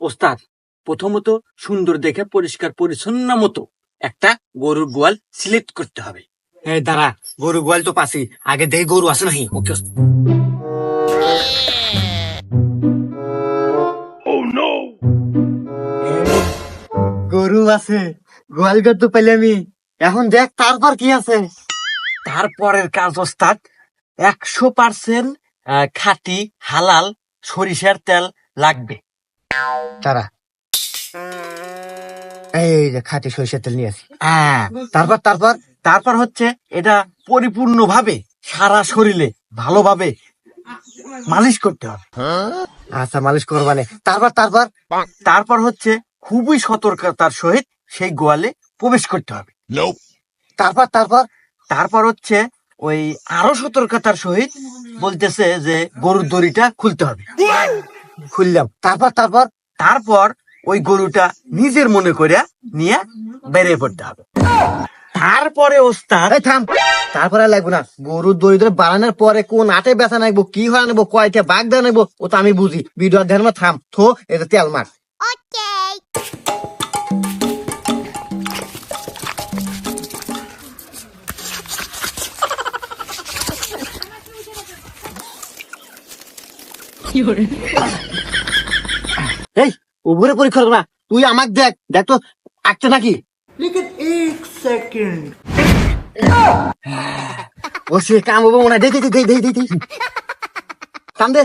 ওস্তাদ, প্রথমত সুন্দর দেখে পরিষ্কার পরিচ্ছন্ন মতো একটা গরুর গোয়াল সিলেক্ট করতে হবে। এই দাঁড়া, গরু গোয়াল তো পাশি, আগে দেই গরু আছে নাকি। ওকে গরু আছে, গোয়াল ঘর তো পেলে আমি। এখন দেখ তারপর কি আছে। তারপরের কাজ ওস্তাদ, 100% খাঁটি হালাল সরিষার তেল লাগবে। তারা এই যে খাঁটি সরিষার তেল নিয়ে আসি। হ্যাঁ, তারপর তারপর তারপর হচ্ছে এটা পরিপূর্ণভাবে সারা শরীরে ভালোভাবে মালিশ করতে হবে। আচ্ছা, মালিশ করবানে। তারপর তারপর তারপর হচ্ছে খুবই সতর্কতার সহিত সেই গোয়ালে প্রবেশ করতে হবে। তারপর তারপর তারপর হচ্ছে ওই আরো সতর্কতার সহিত বলতেছে যে গরুর দড়িটা খুলতে হবে। খুললাম। তারপর তারপর তারপর ওই গরুটা নিজের মনে করে নিয়ে বেরিয়ে পড়তে হবে। তারপরে ওস্তাদ, এই থাম, তারপরে লাগবো না। গরুর দড়ি ধরে বাড়ানোর পরে কোন আটে ব্যথা নাকবো, কি হয় নেবো, কয়টা বাঘ দেওয়া নেবো, ও তো আমি বুঝি। ভিডিও ধ্যান মা থাম থো, এটা তেল মার। এই উপরে পরীক্ষা করবো না, তুই আমাকে দেখ, দেখ তো আঁকছে নাকি। ও সে কাম হবো মনে হয়। দে দে দে দে দে দে কাম দে।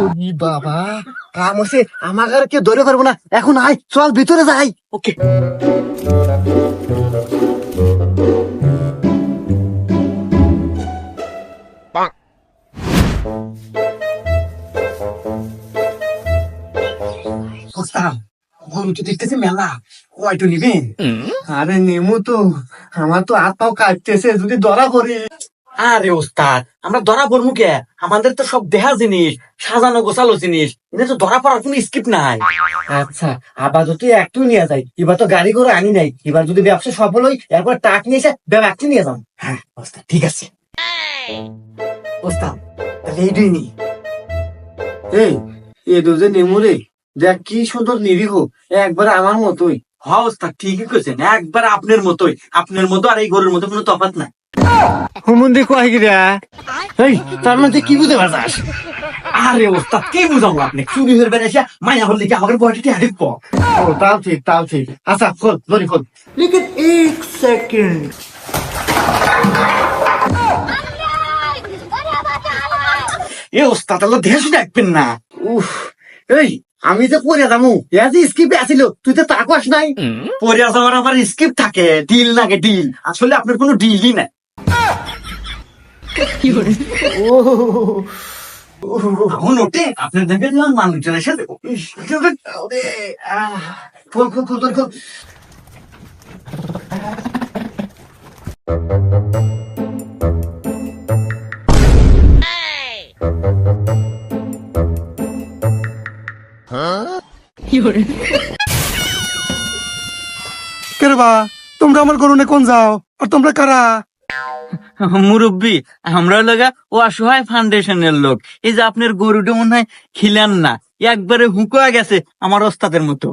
ওরে বাবা, কাম হচ্ছে। আমাকে আর কেউ ধরে পারবো না। এখন আয়, চল ভিতরে যাই। ওকে, ওস্তাদ, গরু তো দেখতেছি মেলা, কয়টো নিবেন? আরে নেমু তো, আমার তো হাত পাও কাটতেছে, যদি ধরা পড়ি। আরে ওস্তাদ, আমরা ধরা পড়বো কে? আমাদের তো সব দেহা জিনিস, সাজানো গোছালো জিনিস, এটা তো ধরা পড়ার কোনো স্কিপ নাই। আচ্ছা, আপাতত একটু নিয়ে যাই। এবার তো গাড়ি করে আনি নাই, এবার যদি ব্যবসা সফল হই, এরপর ট্রাক নিয়ে এসে একটু নিয়ে যাম। হ্যাঁ ওস্তাদ, ঠিক আছে। ওস্তাদ, তাহলে এইটাই নি। এই যে নেমু রে, দেখ কি সুন্দর নিরীহ, একবার আমার মতোই। হ্যাঁ ওস্তাদ, ঠিকই কইছেন, একবার আপনার মতোই। আপনার মতো আর এই গরুর মতো কোনো তফাৎ নাই। হুমুন্দি কয় গিরা। এই তার মধ্যে কি বুঝতে পারছাস? আরে ওস্তাদ, কি বুঝাবো আপনি? চুরি হয়ে বেড়েছে মাইয়া হল লিখে আমাদের বয়সটি হারিপ। ও তাও ঠিক, তাও ঠিক। আচ্ছা খোল, দড়ি খোল। लेकिन एक सेकंड এ ওস্তাদ, আল্লাহ দেশ দেখবেন না। উফ, এই আমি যে পড়ে যাবো, যে স্কিপে আসিল, তুই তো তা কস নাই। পরে যাওয়ার আবার স্কিপ থাকে, ডিল লাগে ডিল। আসলে আপনার কোনো ডিলই নাই। এখন ওঠে আপনার দেখে দিলাম মানুষজন এসে দেবো। খোল খোল খোল, দড়ি খোল। কে রে বা, তোমরা আমার গরুনে কোন যাও? আর তোমরা কারা? মুরব্বী, আমরা লাগা ও অসহায় ফাউন্ডেশনের লোক। এই যে আপনার গরুটা মনে হয় খিলেন না, একবারে হুঁকোয়া গেছে আমার ওস্তাদের মতো।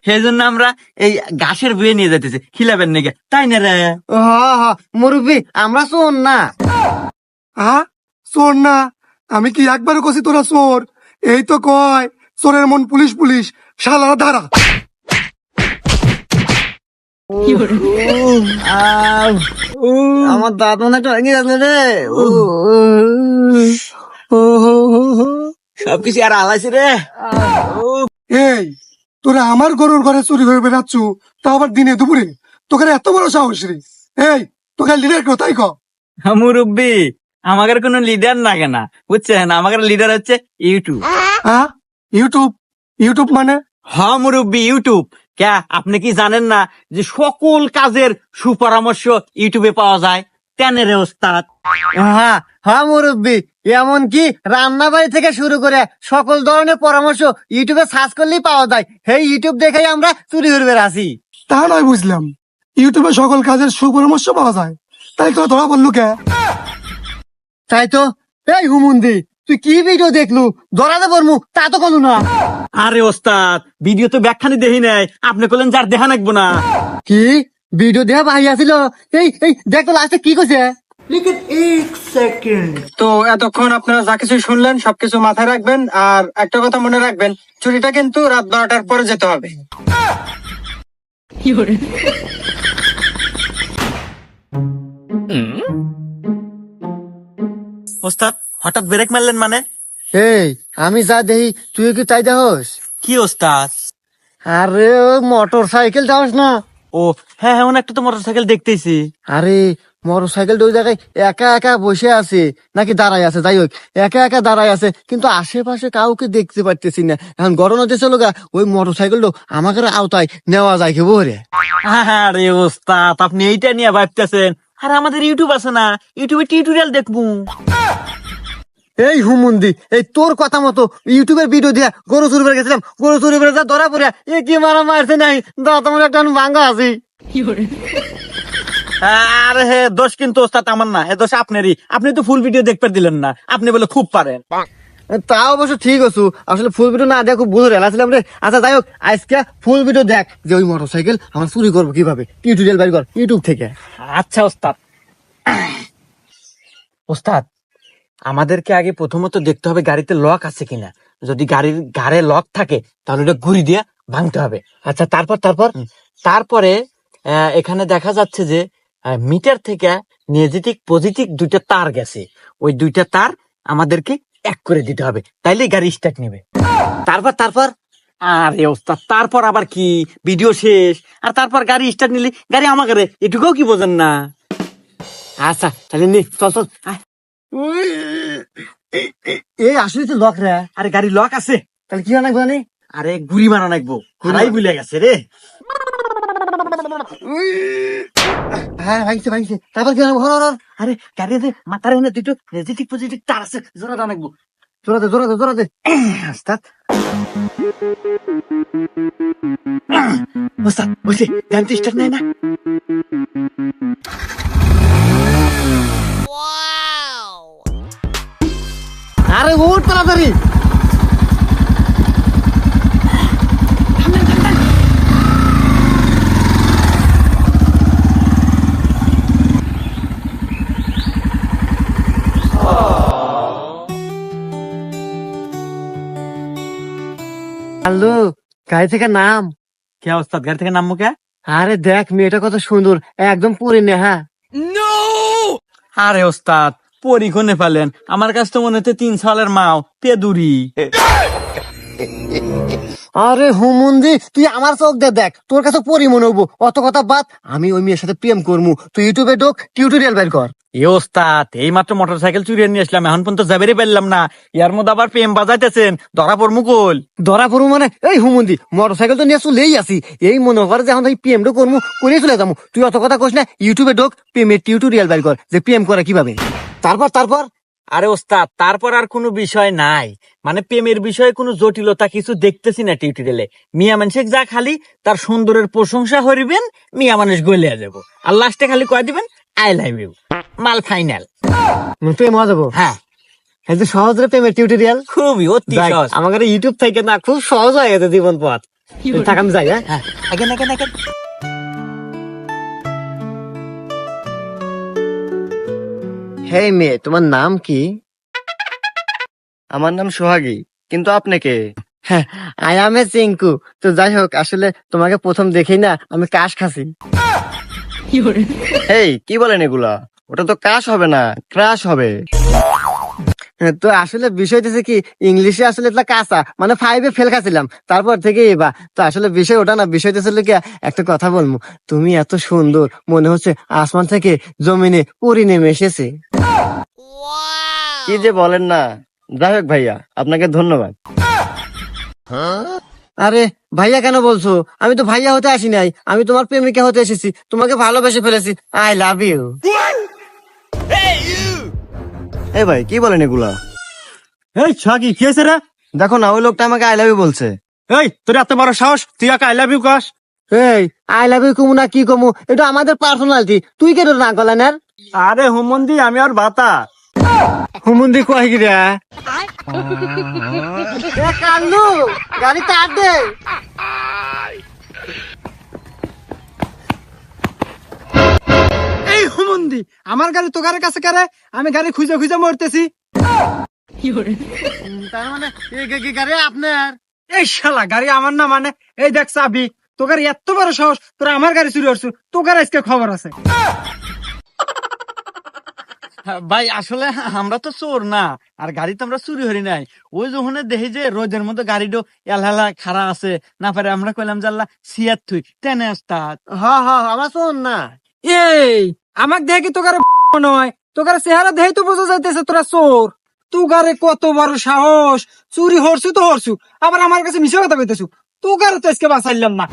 সেই জন্য আমরা এই ঘাসের বয়ে নিয়ে যেতেছি, খিলাবেন নাকি, তাই না রে? মুরব্বী, আমরা শোন না। চোর না? আমি কি একবারও কছি তোরা চোর? এই তো কয় চোরের মন পুলিশ পুলিশ, শালারা ধারা। আমার দাঁত মনে একটা ভেঙে গেছে রে। সবকিছু আর আলাইছে রে। এই তোরা আমার গরুর ঘরে চুরি হয়ে বেড়াচ্ছ, তা আবার দিনে দুপুরে? তোকে এত বড় সাহস রে? এই তোকে লিডার কেউ তাই ক? মুরব্বী, আমাদের কোনো লিডার লাগে না, বুঝছেন? আমাদের লিডার হচ্ছে ইউটিউব। ইউটিউব? ইউটিউব মানে? হ্যাঁ মুরব্বী, ইউটিউব। কে, আপনি কি জানেন না যে সকল কাজের সুপরামর্শ ইউটিউবে পাওয়া যায়? তেনে রে ওস্তাদ। হ্যাঁ হ্যাঁ মুরব্বী, এমনকি রান্না বাড়ি থেকে শুরু করে সকল ধরনের পরামর্শ ইউটিউবে সার্চ করলেই পাওয়া যায়। সেই ইউটিউব দেখেই আমরা চুরি করবে আসি। তা নয় বুঝলাম, ইউটিউবে সকল কাজের সুপরামর্শ পাওয়া যায়, তাই তোরা ধরা পড়লো কে? তাই তো। এই হুমুন্দি, তুই কি ভিডিও দেখলু ধরাতে পারমু তা তো কোনো না। আরে ওস্তাদ ভিডিও তো ব্যাখ্যানি দেখি নাই, আপনি বললেন যার দেখা নাকবো না। কি ভিডিও দেখা ভাই আছিল? এই দেখ তো লাস্টে কি কইছে। लेकिन एक सेकंड তো এতক্ষণ আপনারা যা কিছু শুনলেন সবকিছু মাথায় রাখবেন, আর একটা কথা মনে রাখবেন, চুরিটা কিন্তু রাত 12টার পরে যেতে হবে। ওস্তাদ হঠাৎ ব্রেক মারলেন মানে? এই আমি যা দেখি তুই কি তাই দেখস? কি ওস্তাদ? আরে মোটর সাইকেল যাওস না? ও হ্যাঁ হ্যাঁ, একটা তো মোটরসাইকেল দেখতেছি। আরে মোটর সাইকেল ওই জায়গায় একা একা বসে আছে নাকি দাঁড়ায় আছে, যাই হোক একা একা দাঁড়ায় আছে, কিন্তু আশেপাশে কাউকে দেখতে পারতেছি না। এখন গরম হতেছে লোকা, ওই মোটর সাইকেলটা আমাকে আওতায় নেওয়া যায় কি বলে? আরে ওস্তাদ আপনি এইটা নিয়ে ভাবতেছেন, আর আমাদের ইউটিউব আছে না, ইউটিউবে টিউটোরিয়াল দেখবো। এই হুমুন্দি, এই তোর কথা মতো ইউটিউবের ভিডিও দিয়া গরু চুরি করে গেছিলাম, গরু চুরি করে যা ধরা পড়ে এ কি মারা মারছে নাই, দাঁত আমার একটা ভাঙ্গা আছি। আরে হে দোষ কিন্তু ওস্তাদ আমার না, হে দোষ আপনারই। আপনি তো ফুল ভিডিও দেখতে দিলেন না, আপনি বলে খুব পারেন। তা অবশ্য ঠিক আছো, আসলে ফুল ভিডিও না দেখো বুঝে রেলাছিলাম রে। আচ্ছা যাই হোক, আজকে ফুল ভিডিও দেখ যে ওই মোটর সাইকেল আমার চুরি করবো কিভাবে, টিউটোরিয়াল বাইর কর ইউটিউব থেকে। আচ্ছা ওস্তাদ। ওস্তাদ আমাদেরকে আগে প্রথমত দেখতে হবে গাড়িতে লক আছে কিনা। যদি গাড়ির গাড়ে লক থাকে তাহলে ওটা ঘুরি দিয়ে ভাঙতে হবে। আচ্ছা তারপর তারপরে এখানে দেখা যাচ্ছে যে মিটার থেকে নেগেটিভ পজিটিভ দুইটা তার গেছে, ওই দুইটা তার আমাদেরকে এক করে দিতে হবে, তাইলে গাড়ি স্টার্ট নেবে। তারপর আরে ওস্তাদ তারপর আবার কি, ভিডিও শেষ আর তারপর গাড়ি স্টার্ট নিলে গাড়ি আমাকে রে, এটুকুও কি বোঝেন না? আচ্ছা তাহলে নি চল আয়। এই আসলে তো লক রে। আরে গাড়ি লক আছে, তাহলে কি অনেক জানি? আরে গুড়ি মারা নাকবো, হারাই ভুলে গেছে রে। হ্যাঁ ভাইছে তারপর কি অনেক আরে গাড়িতে মাথার এনে দুটো নেগেটিভ পজিটিভ তার আছে, জোড়া নাকবো। জোরাতে ওস্তাদ ওস্তাদ বলছি গাড়ি তো স্টার্ট নেয় না। আরে ওঠ তাড়াতাড়ি। হ্যালো, গাড়ি থেকে নাম। কে ওস্তাদ গাড়ি থেকে নামবো কে? আরে দেখ মেয়েটা কত সুন্দর, একদম পরে নে। হ্যাঁ আরে ওস্তাদ পরীক্ষণে ফেলেন, আমার কাছে তো মনে হচ্ছে 3 সালের মাও পেদুরি। আরে হুমুন্দি, তুই আমার চোখ দিয়ে দেখ, তোর কাছে পরি মনে হবো। অত কথা বাদ, আমি ওই মেয়ের সাথে প্রেম করবো, তুই ইউটিউবে ঢোক টিউটোরিয়াল বের কর। এ ওস্তাদ এই মাত্র মোটরসাইকেল চুরিয়ে নিয়ে আসলাম, এখন পর্যন্ত যাবেরই পারলাম না, ইয়ার মধ্যে আবার প্রেম বাজাইতেছেন, ধরা পড় মুকুল। ধরা পড়বো মানে? এই হুমুন্দি মোটর সাইকেল তো নিয়ে চলেই আসি, এই মনে করে যে এখন এই প্রেমটা করবো করে চলে যাবো। তুই অত কথা কইস না, ইউটিউবে ঢোক প্রেমের টিউটোরিয়াল বের কর যে প্রেম করে কিভাবে। তারপর আরে ওস্তাদ তারপর আর কোনো বিষয় নাই, মানে প্রেমের বিষয়ে কোনো জটিলতা কিছু দেখতেছি না টিউটোরিয়ালে। মিয়া মানুষ যা খালি তার সুন্দরের প্রশংসা করিবেন, মিয়া মানুষ গলিয়া যাব, আর লাস্টে খালি কয়ে দিবেন আই লাভ ইউ, মাল ফাইনাল। প্রেম হওয়া যাবো? হ্যাঁ এই যে সহজ রে প্রেমের টিউটোরিয়াল, খুবই অতি সহজ। আমাদের ইউটিউব থেকে না খুব সহজ হয়ে গেছে জীবন পথ। থাক আমি যাই। হ্যাঁ হ্যাঁ again. হে মেয়ে, তোমার নাম কি? আমার নাম সোহাগী, কিন্তু আপনি কে? I M A Chinku. তো যাই হোক, আসলে তোমাকে প্রথম দেখেই না আমি কাশ খাসি। এই কি বলেন এগুলা? ওটা তো কাশ হবে না, ক্রাশ হবে। তো আসলে বিষয় হচ্ছে কি, ইংলিশে আসলে এটা কাঁচা মানে 5-এ ফেল খাচ্ছিলাম, তারপর থেকে এবার তো আসলে বিষয় ওটা না, বিষয় হচ্ছে কি একটা কথা বলবো। তুমি এত সুন্দর, মনে হচ্ছে আসমান থেকে জমিনে পরি নেমে এসেছে। কি যে বলেন না। যাই হোক ভাইয়া, আপনাকে ধন্যবাদ। আরে ভাইয়া কেন বলছো? আমি তো ভাইয়া হতে আসি নাই, আমি তোমার প্রেমিকা হতে এসেছি, তোমাকে ভালোবেসে ফেলেছি। I love you. এই ভাই কি বলেন এগুলা? এই ছাগি কি হয়েছে রে? দেখো না, ওই লোকটা আমাকে আই লাভ ইউ বলছে। এই তোর এত বড় সাহস, তুই আই লাভ ইউ কাস? এই আই লাভ ইউ কমু না কি কমু, এটা আমাদের পার্সোনালিটি, তুই কেন না গলানের? আরে হুমন্দি আমি আর বাতা। হুমুন্দি কয় গিরা কাল্লু গাড়ি তার দে। এই হুমন্দি আমার গাড়ি তো গাড়ির কাছে কারে, আমি গাড়ি খুঁজে খুঁজে মরতেছি। তার মানে গাড়ি আপনার? এই শালা গাড়ি আমার না, মানে এই দেখ চাবি, তোকার এত বড় সাহস তোরা আমার গাড়ি চুরি করছু, তোকার আজকে খবর আছে। ভাই আসলে আমরা তো চোর না, আর গাড়ি তো আমরা চুরি হরি নাই। ওই যখন দেখি যে রোদের মধ্যে গাড়িটা এলহেলা খাড়া আছে, না পারে আমরা কইলাম জাল্লা সিয়ার থুই টেনে আসতাত। আমার শোন না। এই আমাক দেখে কি তোকার নয়, তোকার চেহারা দেখে তো বোঝা যাইতেছে তোরা চোর। তোকারে কত বড় সাহস, চুরি হরছু তো হরছু, আবার আমার কাছে মিশে কথা কইতেছু। তোকার তো আজকে বাঁচাইলাম না।